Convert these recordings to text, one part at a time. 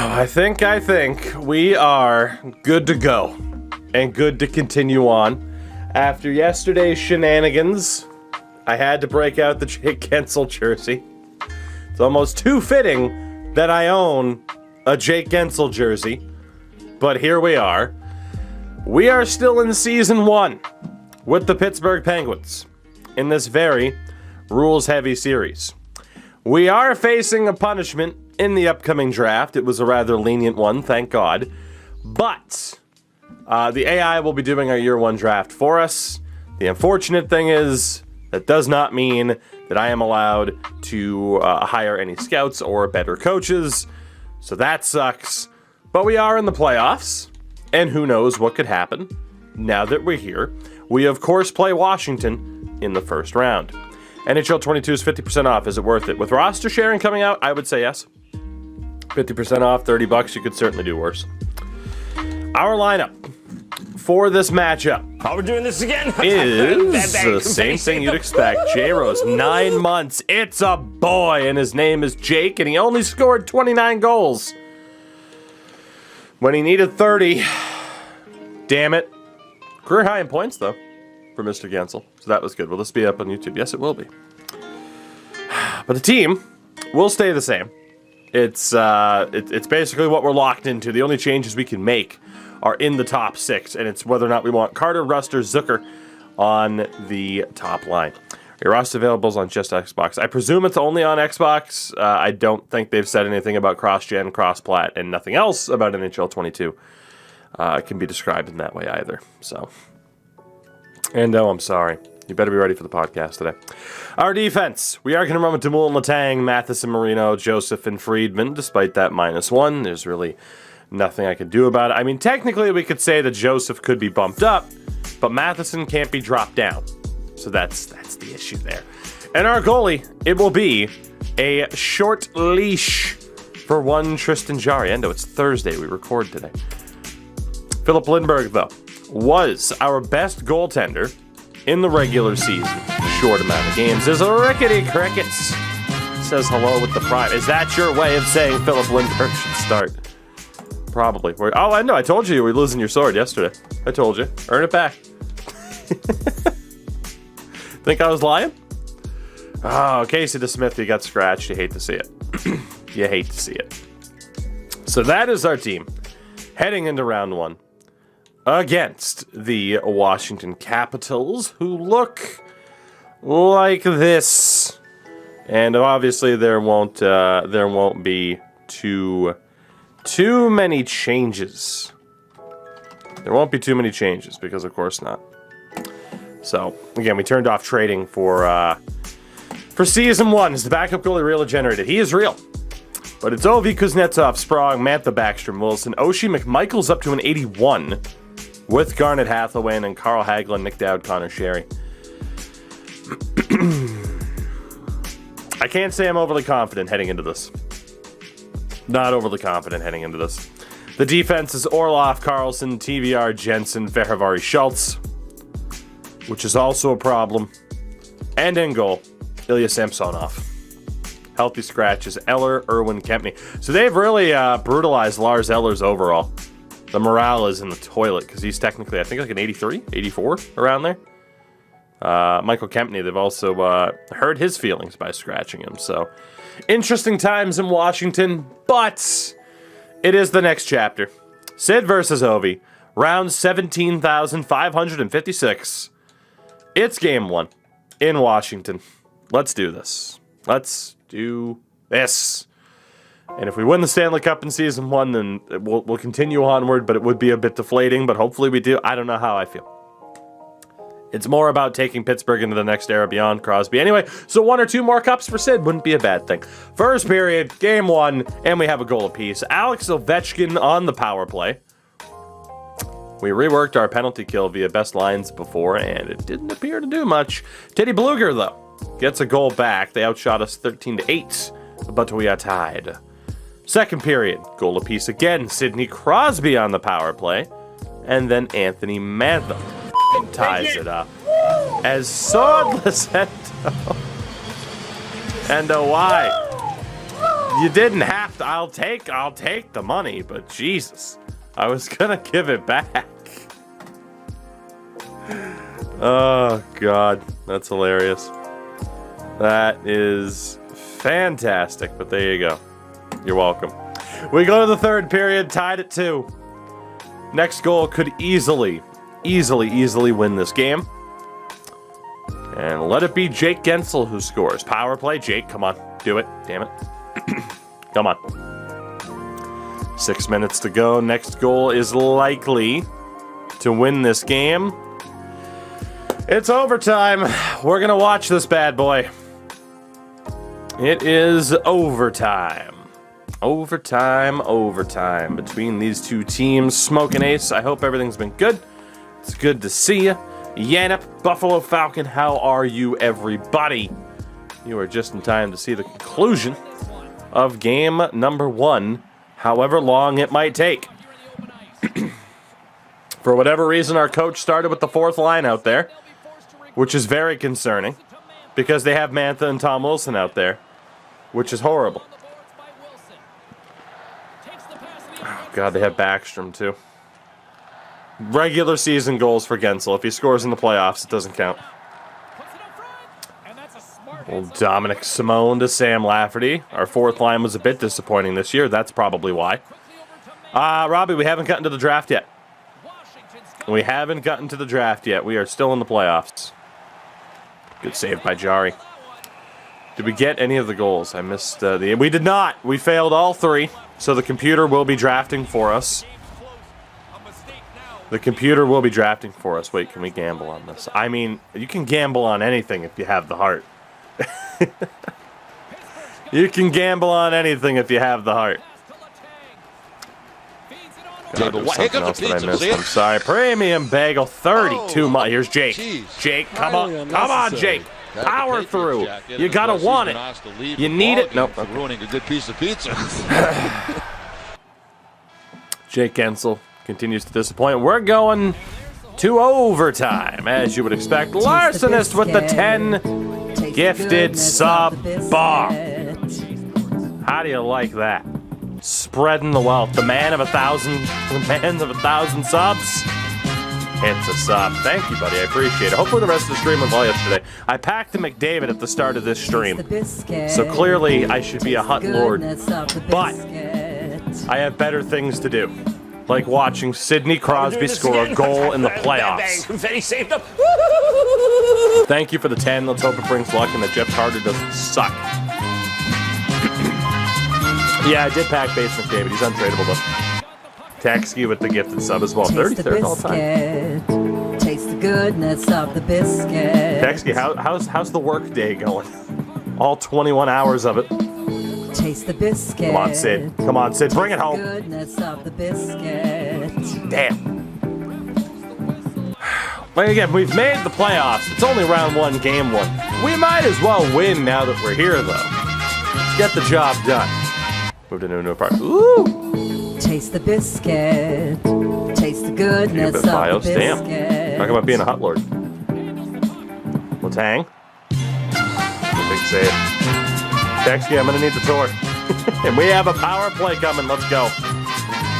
I think we are good to go and good to continue on. After yesterday's shenanigans, I had to break out the Jake Gensel jersey. It's almost too fitting that I own a Jake Gensel jersey, but here we are. We are still in Season 1 with the Pittsburgh Penguins in this very rules-heavy series. We are facing a punishment in the upcoming draft. It was a rather lenient one, thank God. But the AI will be doing our Year 1 draft for us. The unfortunate thing is that does not mean that I am allowed to hire any scouts or better coaches. So that sucks. But we are in the playoffs, and who knows what could happen now that we're here. We, of course, play Washington in the first round. NHL 22 is 50% off. Is it worth it? With roster sharing coming out, I would say yes. 50% off, $30. You could certainly do worse. Our lineup for this matchup. Are we doing this again? Is the same thing you'd expect. J-Rose, 9 months. It's a boy, and his name is Jake, and he only scored 29 goals when he needed 30. Damn it. Career high in points, though, for Mr. Gensel. So that was good. Will this be up on YouTube? Yes, it will be. But the team will stay the same. It's basically what we're locked into. The only changes we can make are in the top 6, and it's whether or not we want Carter, Rust, or Zucker on the top line. Your roster available is on just Xbox. I presume it's only on Xbox. I don't think they've said anything about cross-gen, cross-plat, and nothing else about NHL 22 can be described in that way either. So, and I'm sorry. You better be ready for the podcast today. Our defense. We are going to run with Dumoulin, Letang, Matheson, Marino, Joseph, and Friedman. Despite that -1, there's really nothing I could do about it. I mean, technically, we could say that Joseph could be bumped up, but Matheson can't be dropped down. So that's the issue there. And our goalie, it will be a short leash for one Tristan Jarry. Endo, it's Thursday. We record today. Philip Lindbergh, though, was our best goaltender in the regular season. Short amount of games. There's a Rickety Crickets. Says hello with the pride. Is that your way of saying Philip Lindbergh should start? Probably. Oh, I know. I told you were losing your sword yesterday. I told you. Earn it back. Think I was lying? Oh, Casey DeSmith, you got scratched. You hate to see it. You hate to see it. So that is our team heading into round 1 against the Washington Capitals, who look like this. And obviously there won't be too many changes. There won't be too many changes, because of course not. So, again, we turned off trading for Season 1. Is the backup goalie real or generated? He is real. But it's Ovi, Kuznetsov, Sprague, Mantha, Backstrom, Wilson, Oshie, McMichael's up to an 81 with Garnet Hathaway and Carl Hagelin, Nick Dowd, Connor Sherry. I can't say I'm overly confident heading into this. Not overly confident heading into this. The defense is Orlov, Carlson, TVR, Jensen, Fehervari, Schultz, which is also a problem. And in goal, Ilya Samsonov. Healthy scratches, Eller, Irwin, Kempney. So they've really brutalized Lars Eller's overall. The morale is in the toilet, because he's technically, I think, like an 83, 84, around there. Michael Kempney, they've also hurt his feelings by scratching him. So, interesting times in Washington, but it is the next chapter. Sid versus Ovi, round 17,556. It's game 1 in Washington. Let's do this. Let's do this. And if we win the Stanley Cup in Season 1, then we'll continue onward, but it would be a bit deflating, but hopefully we do. I don't know how I feel. It's more about taking Pittsburgh into the next era beyond Crosby. Anyway, so 1 or 2 more cups for Sid wouldn't be a bad thing. First period, game 1, and we have a goal apiece. Alex Ovechkin on the power play. We reworked our penalty kill via best lines before, and it didn't appear to do much. Teddy Bluger, though, gets a goal back. They outshot us 13-8, but we are tied. Second period, goal apiece again. Sidney Crosby on the power play, and then Anthony Mantha ties it up. As swordless Endo. Endo, why? You didn't have to. I'll take the money, but Jesus, I was gonna give it back. Oh God, that's hilarious. That is fantastic. But there you go. You're welcome. We go to the third period, tied at 2. Next goal could easily win this game. And let it be Jake Gensel who scores. Power play, Jake, come on. Do it. Damn it. Come on. 6 minutes to go. Next goal is likely to win this game. It's overtime. We're going to watch this bad boy. It is overtime. Overtime between these two teams. Smoke and Ace, I hope everything's been good. It's good to see you. Yanip, Buffalo Falcon, how are you, everybody? You are just in time to see the conclusion of game number 1, however long it might take. For whatever reason, our coach started with the 4th line out there, which is very concerning, because they have Mantha and Tom Wilson out there, which is horrible. Oh, God, they have Backstrom, too. Regular season goals for Gensel. If he scores in the playoffs, it doesn't count. Old Dominic Simone to Sam Lafferty. Our 4th line was a bit disappointing this year. That's probably why. Robbie, we haven't gotten to the draft yet. We haven't gotten to the draft yet. We are still in the playoffs. Good save by Jari. Did we get any of the goals? I missed we did not. We failed all 3, so the computer will be drafting for us. The computer will be drafting for us. Wait, can we gamble on this? I mean, you can gamble on anything if you have the heart. You can gamble on anything if you have the heart. God, there's something else that I missed. I'm sorry. Premium bagel, 32 months. Here's Jake. Jake, come on. Come on, Jake. Power through. You gotta want it. You need it. Nope. Okay. Ruining a good piece of pizza. Jake Gensel continues to disappoint. We're going to overtime, as you would expect. Larsenist with the 10 gifted sub bar. How do you like that? Spreading the wealth. The man of 1,000 subs hits a sub. Thank you, buddy. I appreciate it. Hopefully the rest of the stream went well yesterday. I packed a McDavid at the start of this stream, so clearly I should be a hut lord. But I have better things to do, like watching Sidney Crosby score a goal in the playoffs. Thank you for the 10. Let's hope it brings luck and that Jeff Carter doesn't suck. Yeah, I did pack base McDavid. He's untradeable, though. Taxi with the gifted sub as well. 33rd all time. Taste the goodness of the biscuit. Taxi, how's the work day going? All 21 hours of it. Taste the biscuit. Come on, Sid. Come on, Sid. Bring it home. Goodness of the biscuit. Damn. But again, we've made the playoffs. It's only round 1, game 1. We might as well win now that we're here, though. Let's get the job done. Moved into a new apartment. Ooh! Taste the biscuit. Taste the goodness of the biscuit. Damn. Talking about being a hot lord. Letang. Big save. Texky, I'm going to need the tour. And we have a power play coming. Let's go.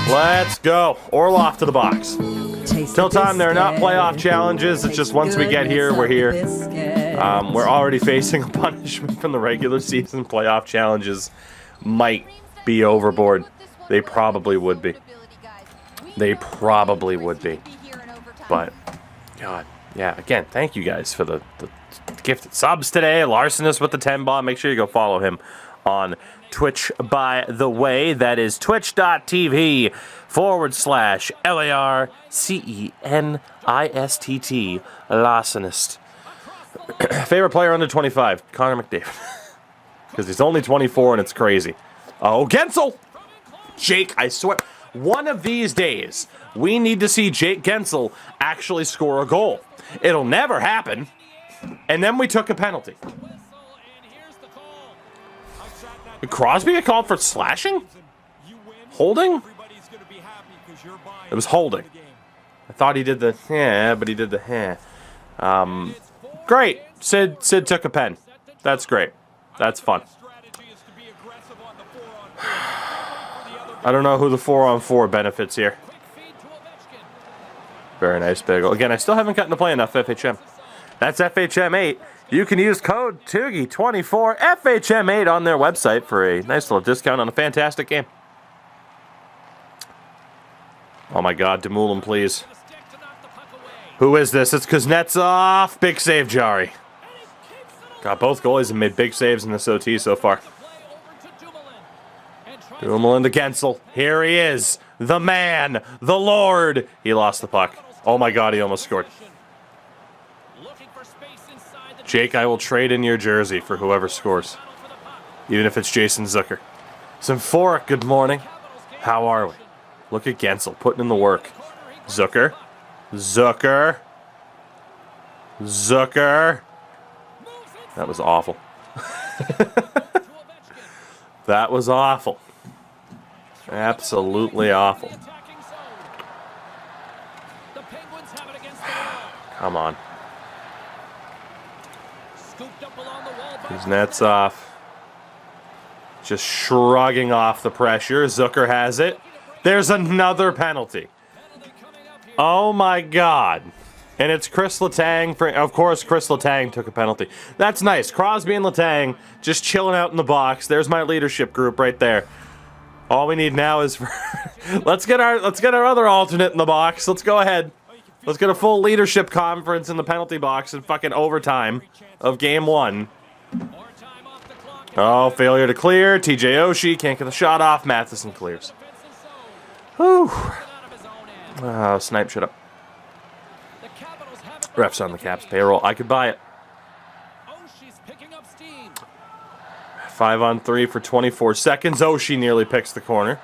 Let's go. Orloff to the box. Till time, they're not playoff challenges. It's just once we get here, we're here. We're already facing a punishment from the regular season. Playoff challenges might be overboard. They probably would be. They probably would be. But, God, yeah, again, thank you guys for the gifted subs today. Larsenus with the 10 bot. Make sure you go follow him on Twitch, by the way. That is twitch.tv/LARCENISTT. Larsenist. Favorite player under 25? Connor McDavid. Because he's only 24 and it's crazy. Oh, Gensel! Jake, I swear, one of these days, we need to see Jake Gensel actually score a goal. It'll never happen. And then we took a penalty. Did Crosby get called for slashing? Holding? It was holding. I thought he did the but he did the Great. Sid took a pen. That's great. That's fun. I don't know who the 4-on-4 benefits here. Very nice bagel. Again, I still haven't gotten to play enough FHM. That's FHM 8. You can use code TUGI24 FHM8 on their website for a nice little discount on a fantastic game. Oh my God, Dumoulin, please. Who is this? It's Kuznetsov. Big save, Jari. God, both goalies have made big saves in this OT so far. Dumoulin to Gensel. Here he is. The man. The Lord. He lost the puck. Oh my God, he almost scored. Jake, I will trade in your jersey for whoever scores. Even if it's Jason Zucker. Symphoric, good morning. How are we? Look at Gensel putting in the work. Zucker. Zucker. Zucker. That was awful. That was awful. Absolutely awful. Come on. Kuznetsov. Just shrugging off the pressure. Zucker has it. There's another penalty. Oh my God. And it's Chris Letang. Of course, Chris Letang took a penalty. That's nice. Crosby and Letang just chilling out in the box. There's my leadership group right there. All we need now is let's get our other alternate in the box. Let's go ahead. Let's get a full leadership conference in the penalty box in fucking overtime of game 1. Oh, failure to clear. TJ Oshie can't get the shot off. Matheson clears. Whew. Oh, snipe shut up. Refs on the Caps payroll. I could buy it. 5-on-3 for 24 seconds. Oshie nearly picks the corner.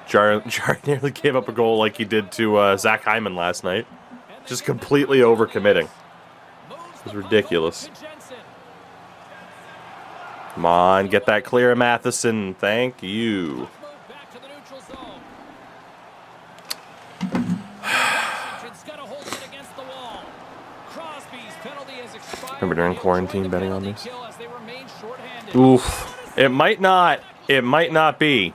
Jar nearly gave up a goal like he did to Zach Hyman last night. Just completely overcommitting. It was ridiculous. Come on, get that clear, Matheson. Thank you. Remember during quarantine betting on these? Oof. It might not be.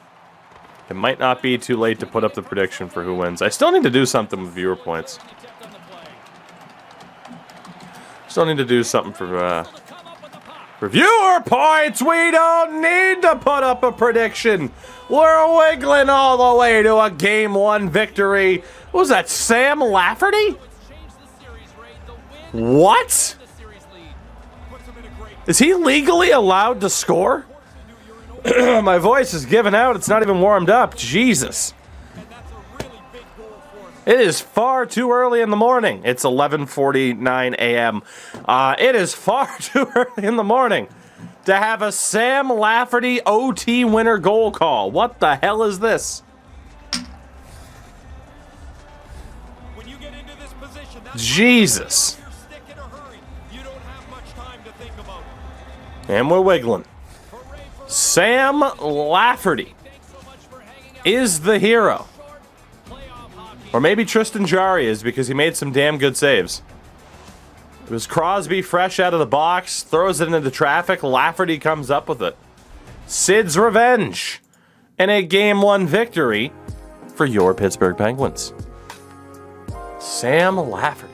It might not be too late to put up the prediction for who wins. I still need to do something with viewer points. Still need to do something for viewer points. We don't need to put up a prediction. We're wiggling all the way to a game 1 victory. What was that, Sam Lafferty? What? Is he legally allowed to score? My voice is giving out. It's not even warmed up. Jesus. It is far too early in the morning. It's 11:49 a.m. It is far too early in the morning to have a Sam Lafferty OT winner goal call. What the hell is this? Jesus. And we're wiggling. Sam Lafferty is the hero. Or maybe Tristan Jarry is because he made some damn good saves. It was Crosby fresh out of the box, throws it into traffic. Lafferty comes up with it. Sid's revenge. And a game 1 victory for your Pittsburgh Penguins. Sam Lafferty.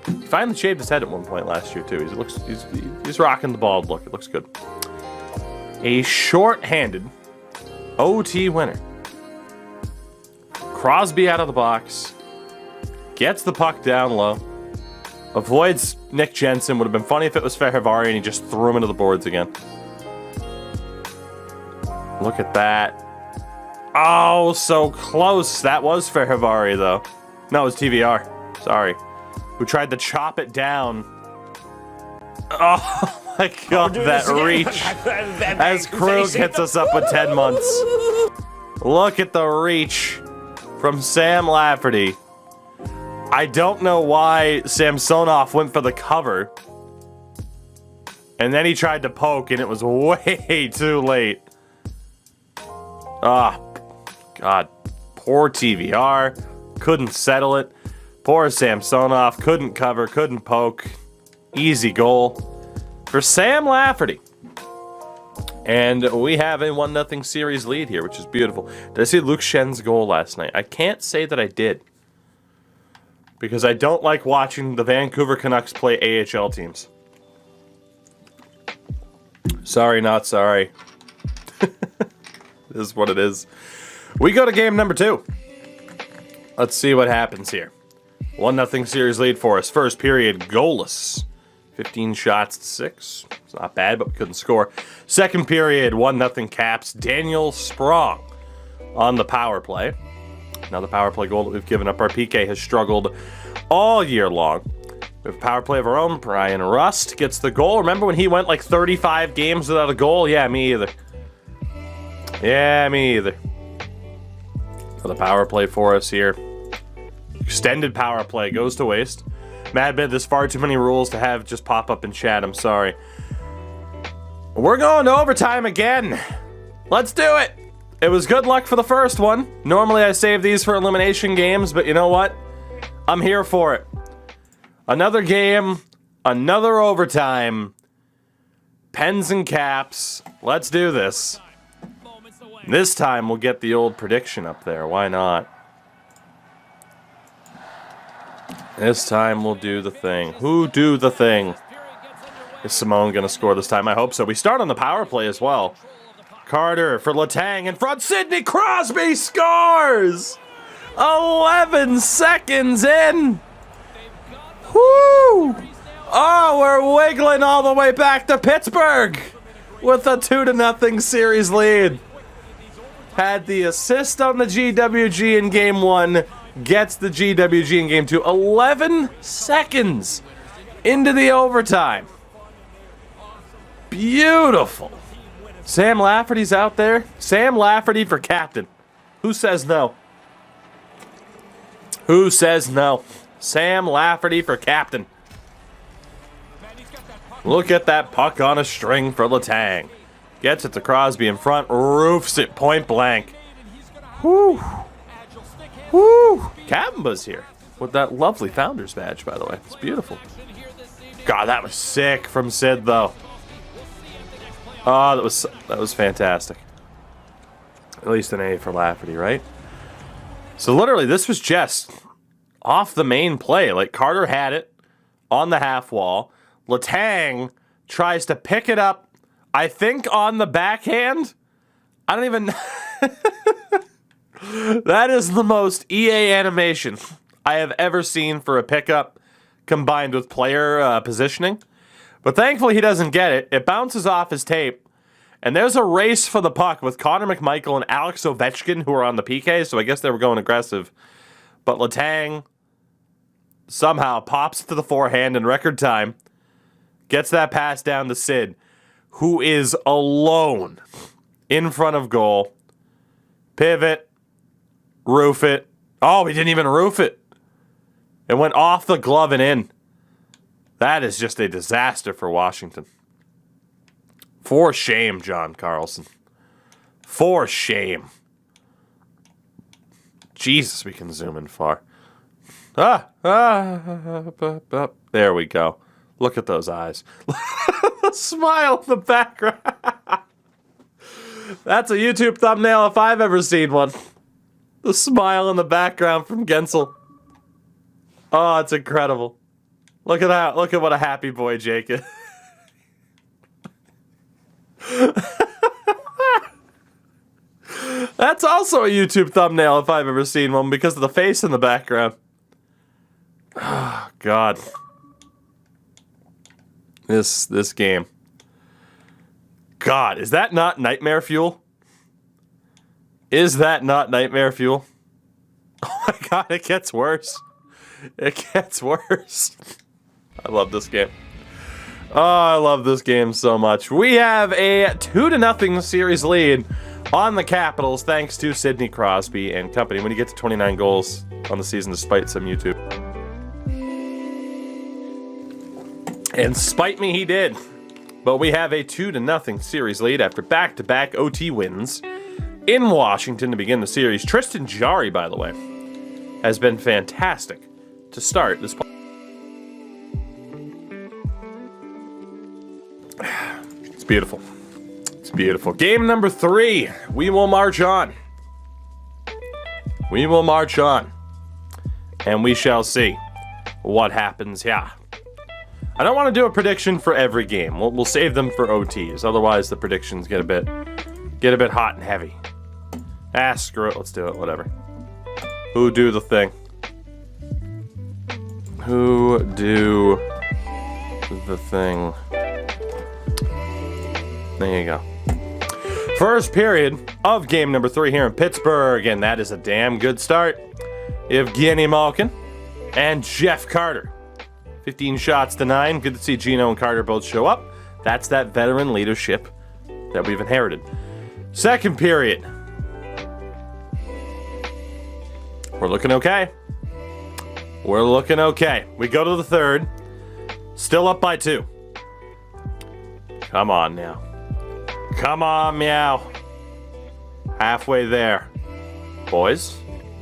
He finally shaved his head at one point last year, too. He's rocking the bald look. It looks good. A short-handed OT winner. Crosby out of the box. Gets the puck down low. Avoids Nick Jensen. Would have been funny if it was Fehervari and he just threw him into the boards again. Look at that. Oh, so close. That was Fehervari, though. No, it was TVR. Sorry. Who tried to chop it down. Oh my God, that reach. As Krug hits us up with 10 months. Look at the reach from Sam Lafferty. I don't know why Samsonov went for the cover. And then he tried to poke and it was way too late. Ah, God. Poor TVR. Couldn't settle it. Poor Samsonov. Couldn't cover. Couldn't poke. Easy goal for Sam Lafferty. And we have a 1-0 series lead here, which is beautiful. Did I see Luke Schen's goal last night? I can't say that I did. Because I don't like watching the Vancouver Canucks play AHL teams. Sorry, not sorry. This is what it is. We go to game number 2. Let's see what happens here. 1-0 series lead for us. First period, goalless. 15 shots to 6. It's not bad, but we couldn't score. Second period, 1-0 Caps. Daniel Sprong on the power play. Another power play goal that we've given up. Our PK has struggled all year long. We have a power play of our own. Brian Rust gets the goal. Remember when he went like 35 games without a goal? Yeah, me either. Yeah, me either. Another power play for us here. Extended power play goes to waste. Madbid, there's far too many rules to have just pop up in chat. I'm sorry. We're going to overtime again. Let's do it. It was good luck for the first one. Normally I save these for elimination games, but you know what? I'm here for it. Another game, another overtime. Pens and Caps. Let's do this. This time we'll get the old prediction up there. Why not? This time we'll do the thing. Who do the thing? Is Simone going to score this time? I hope so. We start on the power play as well. Carter for Letang in front. Sidney Crosby scores! 11 seconds in. Woo! Oh, we're wiggling all the way back to Pittsburgh with a 2-0 series lead. Had the assist on the GWG in game 1. Gets the GWG in game 2. 11 seconds into the overtime. Beautiful. Sam Lafferty's out there. Sam Lafferty for captain. Who says no? Who says no? Sam Lafferty for captain. Look at that puck on a string for Letang. Gets it to Crosby in front. Roofs it point blank. Whew. Woo! Kabamba's here with that lovely Founders badge, by the way. It's beautiful. God, that was sick from Sid, though. Oh, that was fantastic. At least an A for Lafferty, right? So literally, this was just off the main play. Like, Carter had it on the half wall. Letang tries to pick it up, I think, on the backhand. I don't even... That is the most EA animation I have ever seen for a pickup combined with player positioning. But thankfully he doesn't get it. It bounces off his tape. And there's a race for the puck with Connor McMichael and Alex Ovechkin who are on the PK. So I guess they were going aggressive. But Letang somehow pops to the forehand in record time. Gets that pass down to Sid, who is alone in front of goal. Pivot. Roof it. Oh, he didn't even roof it. It went off the glove and in. That is just a disaster for Washington. For shame, John Carlson. For shame. Jesus, we can zoom in far. There we go. Look at those eyes. The smile in the background. That's a YouTube thumbnail if I've ever seen one. The smile in the background from Gensel. Oh, it's incredible. Look at that. Look at what a happy boy Jake is. That's also a YouTube thumbnail if I've ever seen one because of the face in the background. Oh, God. This game. God, is that not nightmare fuel? Is that not nightmare fuel? Oh my God, it gets worse. It gets worse. I love this game. Oh, I love this game so much. We have a 2-0 series lead on the Capitals thanks to Sidney Crosby and company when he gets to 29 goals on the season despite some YouTube. And spite me, he did. But we have a 2-0 series lead after back-to-back OT wins in Washington to begin the series. Tristan Jarry, by the way, has been fantastic to start this. It's beautiful. It's Beautiful. Game number 3. We will march on. We will march on. And we shall see what happens here. I don't want to do a prediction for every game. We'll save them for OTs. Otherwise, the predictions get a bit hot and heavy. Screw it. Let's do it. Whatever. Who do the thing? Who do the thing? There you go. First period of game number 3 here in Pittsburgh, and that is a damn good start. Evgeny Malkin and Jeff Carter. 15 shots to 9. Good to see Gino and Carter both show up. That's that veteran leadership that we've inherited. Second period. We're looking okay. We're looking okay. We go to the third. Still up by 2. Come on now. Come on, meow. Halfway there. Boys,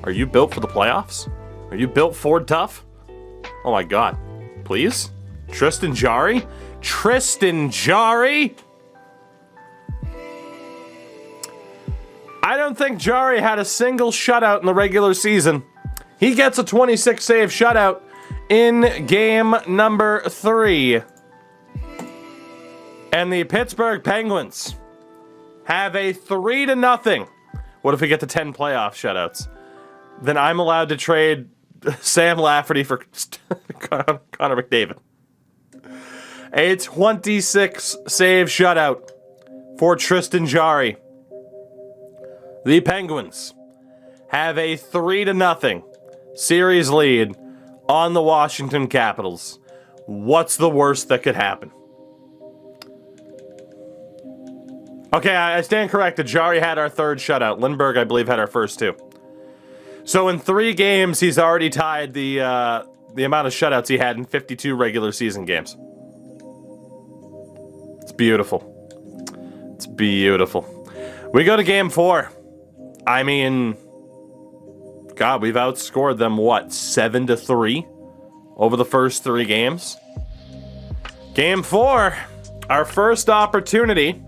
are you built for the playoffs? Are you built Ford tough? Oh my god. Please? Tristan Jarry? Tristan Jarry? I don't think Jarry had a single shutout in the regular season. He gets a 26 save shutout in game number 3. And the Pittsburgh Penguins have a 3-0. What if we get to 10 playoff shutouts? Then I'm allowed to trade Sam Lafferty for Connor McDavid. A 26 save shutout for Tristan Jarry. The Penguins have a 3-0 series lead on the Washington Capitals. What's the worst that could happen? Okay, I stand corrected. Jarry had our 3rd shutout. Lindbergh, I believe, had our first 2. So in 3 games, he's already tied the amount of shutouts he had in 52 regular season games. It's beautiful. It's beautiful. We go to game 4. I mean, God, we've outscored them, what, 7-3 over the first 3 games? Game 4, our first opportunity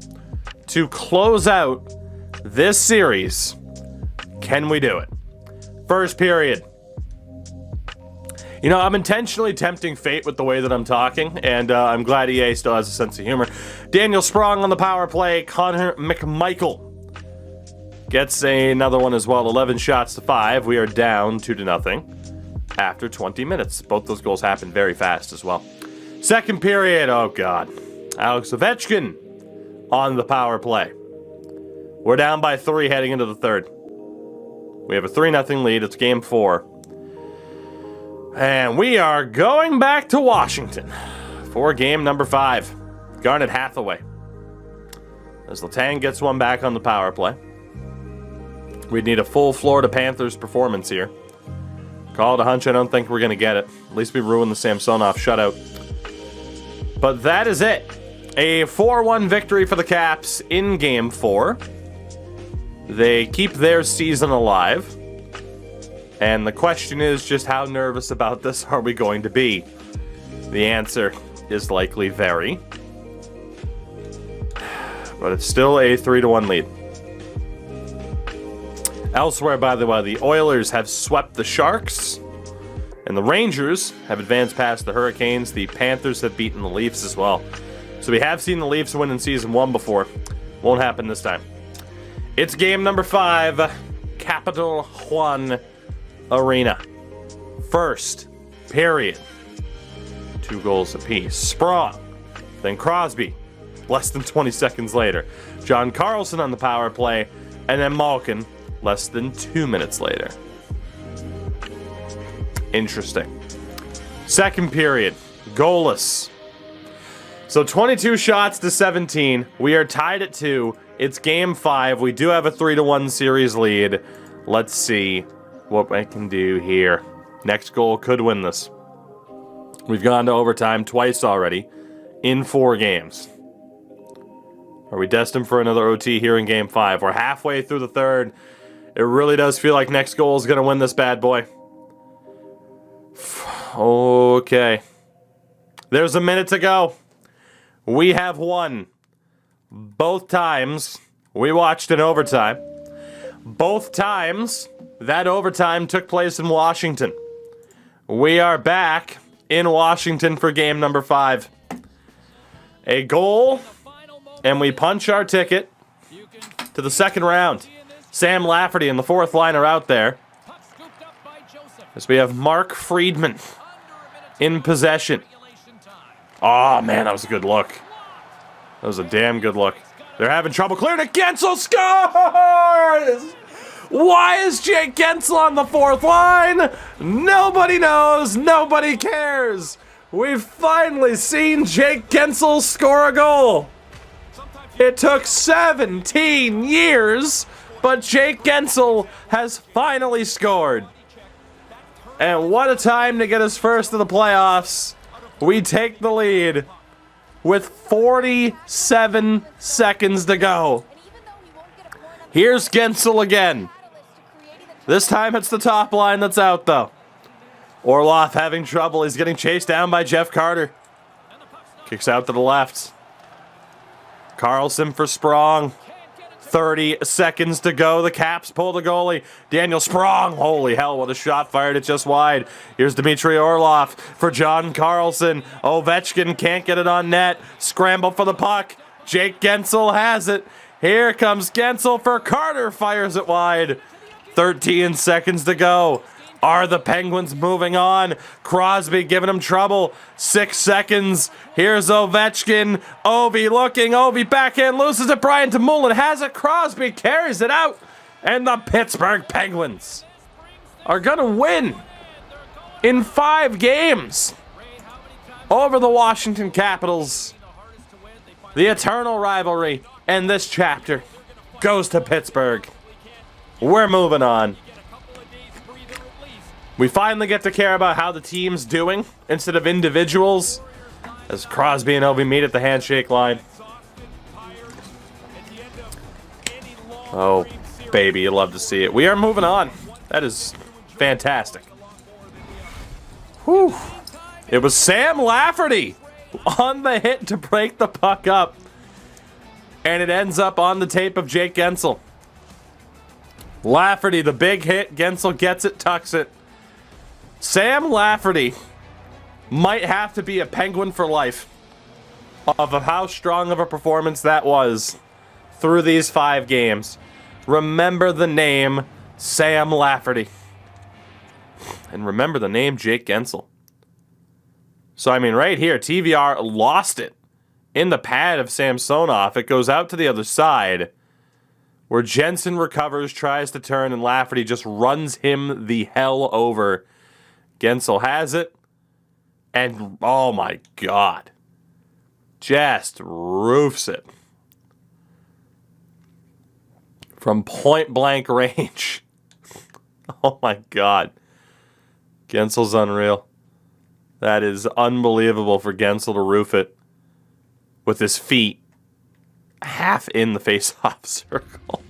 to close out this series. Can we do it? First period. You know, I'm intentionally tempting fate with the way that I'm talking, and I'm glad EA still has a sense of humor. Daniel Sprong on the power play. Connor McMichael gets another one as well. 11 shots to 5. We are down 2-0 after 20 minutes. Both those goals happened very fast as well. Second period. Oh, God. Alex Ovechkin on the power play. We're down by 3 heading into the third. We have a 3-0 lead. It's game 4. And we are going back to Washington for game number 5. Garnet Hathaway. As Letang gets one back on the power play. We'd need a full Florida Panthers performance here. Call it a hunch. I don't think we're going to get it. At least we ruined the Samsonov shutout. But that is it. A 4-1 victory for the Caps in game 4. They keep their season alive. And the question is just how nervous about this are we going to be? The answer is likely very. But it's still a 3-1 lead. Elsewhere, by the way, the Oilers have swept the Sharks. And the Rangers have advanced past the Hurricanes. The Panthers have beaten the Leafs as well. So we have seen the Leafs win in Season 1 before. Won't happen this time. It's game number 5. Capital One Arena. First period. 2 goals apiece. Sprong. Then Crosby. Less than 20 seconds later. John Carlson on the power play. And then Malkin. Less than 2 minutes later. Interesting. Second period. Goalless. So 22 shots to 17. We are tied at 2. It's game 5. We do have a 3-1 series lead. Let's see what I can do here. Next goal could win this. We've gone to overtime twice already in 4 games. Are we destined for another OT here in game 5? We're halfway through the third. It really does feel like next goal is going to win this bad boy. Okay. There's a minute to go. We have won Both times we watched in overtime. Both times that overtime took place in Washington. We are back in Washington for game number 5. A goal, and we punch our ticket to the second round. Sam Lafferty and the fourth line are out there. As we have Mark Friedman in possession. Oh, man, that was a good look. That was a damn good look. They're having trouble clearing it. Gensel scores! Why is Jake Gensel on the fourth line? Nobody knows. Nobody cares. We've finally seen Jake Gensel score a goal. It took 17 years, but Jake Gensel has finally scored. And what a time to get us first to the playoffs. We take the lead with 47 seconds to go. Here's Gensel again. This time it's the top line that's out, though. Orloff having trouble. He's getting chased down by Jeff Carter. Kicks out to the left. Carlson for Sprong. 30 seconds to go. The Caps pull the goalie. Daniel Sprong. Holy hell, what a shot fired it just wide. Here's Dmitry Orlov for John Carlson. Ovechkin can't get it on net. Scramble for the puck. Jake Gensel has it. Here comes Gensel for Carter. Fires it wide. 13 seconds to go. Are the Penguins moving on? Crosby giving him trouble. 6 seconds. Here's Ovechkin. Ovi looking. Ovi backhand loses it. Brian DeMullen has it. Crosby carries it out. And the Pittsburgh Penguins are going to win in 5 games over the Washington Capitals. The eternal rivalry and this chapter goes to Pittsburgh. We're moving on. We finally get to care about how the team's doing instead of individuals as Crosby and Ovi meet at the handshake line. Oh, baby, you love to see it. We are moving on. That is fantastic. Whew. It was Sam Lafferty on the hit to break the puck up. And it ends up on the tape of Jake Gensel. Lafferty, the big hit. Gensel gets it, tucks it. Sam Lafferty might have to be a Penguin for life of how strong of a performance that was through these 5 games. Remember the name Sam Lafferty. And remember the name Jake Gensel. So, I mean, right here, TVR lost it in the pad of Samsonov. It goes out to the other side where Jensen recovers, tries to turn, and Lafferty just runs him the hell over. Gensel has it, and oh my God, just roofs it from point blank range. Oh my God, Gensel's unreal. That is unbelievable for Gensel to roof it with his feet half in the face-off circle.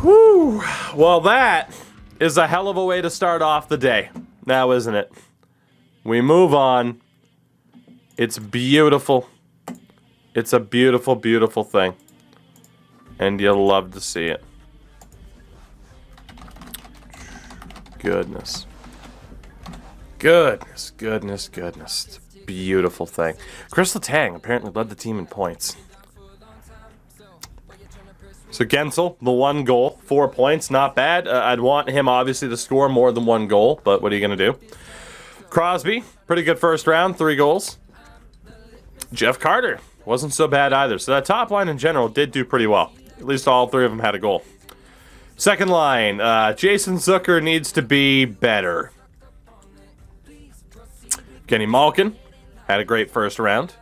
Whew. Well, that is a hell of a way to start off the day, now isn't it? We move on. It's beautiful. It's a beautiful, beautiful thing. And you'll love to see it. Goodness. Goodness, goodness, goodness. It's a beautiful thing. Chris Letang apparently led the team in points. So Gensel, the 1 goal, 4 points, not bad. I'd want him, obviously, to score more than 1 goal, but what are you going to do? Crosby, pretty good first round, 3 goals. Jeff Carter, wasn't so bad either. So that top line in general did do pretty well. At least all 3 of them had a goal. Second line, Jason Zucker needs to be better. Kenny Malkin had a great first round.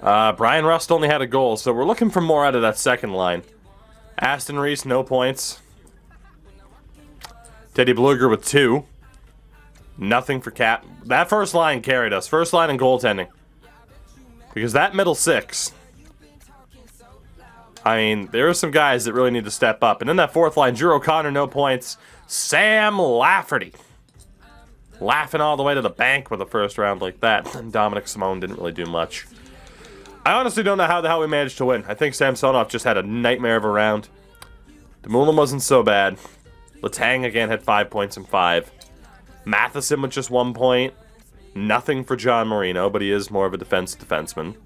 Brian Rust only had a goal, so we're looking for more out of that second line. Aston Reese, no points. Teddy Bluger with 2. Nothing for Cap. That first line carried us. First line and goaltending. Because that middle 6, I mean, there are some guys that really need to step up. And then that fourth line, Drew O'Connor, no points. Sam Lafferty. Laughing all the way to the bank with a first round like that. And Dominic Simone didn't really do much. I honestly don't know how the hell we managed to win. I think Samsonov just had a nightmare of a round. Dumoulin wasn't so bad. Letang again had 5 points in 5. Matheson with just 1 point. Nothing for John Marino, but he is more of a defenseman.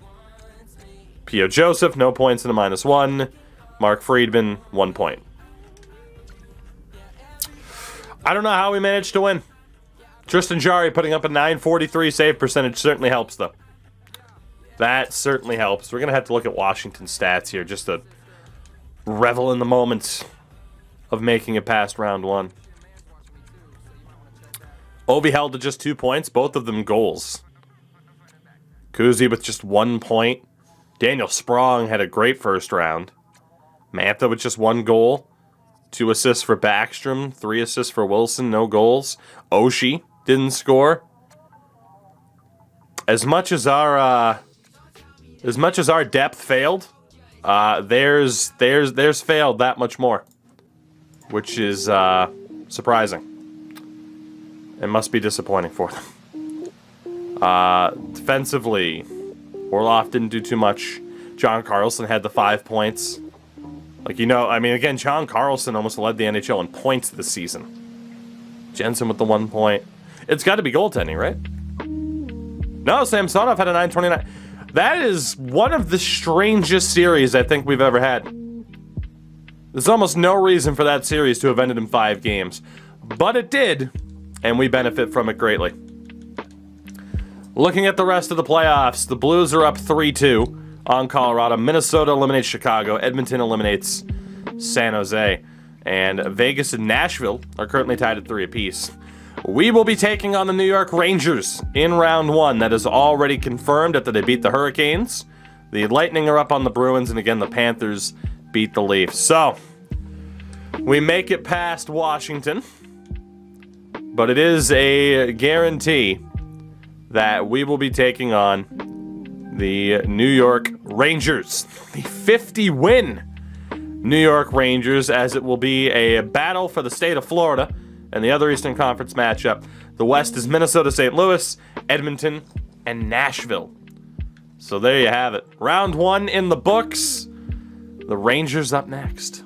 Pio Joseph, no points and a -1. Mark Friedman, 1 point. I don't know how we managed to win. Tristan Jarry putting up a .943 save percentage certainly helps, though. That certainly helps. We're going to have to look at Washington's stats here just to revel in the moment of making it past round 1. Ovi held to just 2 points, both of them goals. Kuzi with just 1 point. Daniel Sprong had a great first round. Mantha with just 1 goal. 2 assists for Backstrom, 3 assists for Wilson, no goals. Oshie didn't score. As much as our depth failed, theirs failed that much more, which is surprising. It must be disappointing for them. Defensively, Orlov didn't do too much. John Carlson had the 5 points. Again, John Carlson almost led the NHL in points this season. Jensen with the 1 point. It's got to be goaltending, right? No, Samsonov had a .929. That is one of the strangest series I think we've ever had. There's almost no reason for that series to have ended in 5 games. But it did, and we benefit from it greatly. Looking at the rest of the playoffs, the Blues are up 3-2 on Colorado. Minnesota eliminates Chicago. Edmonton eliminates San Jose. And Vegas and Nashville are currently tied at 3 apiece. We will be taking on the New York Rangers in round 1. That is already confirmed after they beat the Hurricanes. The Lightning are up on the Bruins, and again, the Panthers beat the Leafs. So, we make it past Washington, but it is a guarantee that we will be taking on the New York Rangers. The 50-win New York Rangers, as it will be a battle for the state of Florida and the other Eastern Conference matchup. The West is Minnesota, St. Louis, Edmonton, and Nashville. So there you have it. Round 1 in the books. The Rangers up next.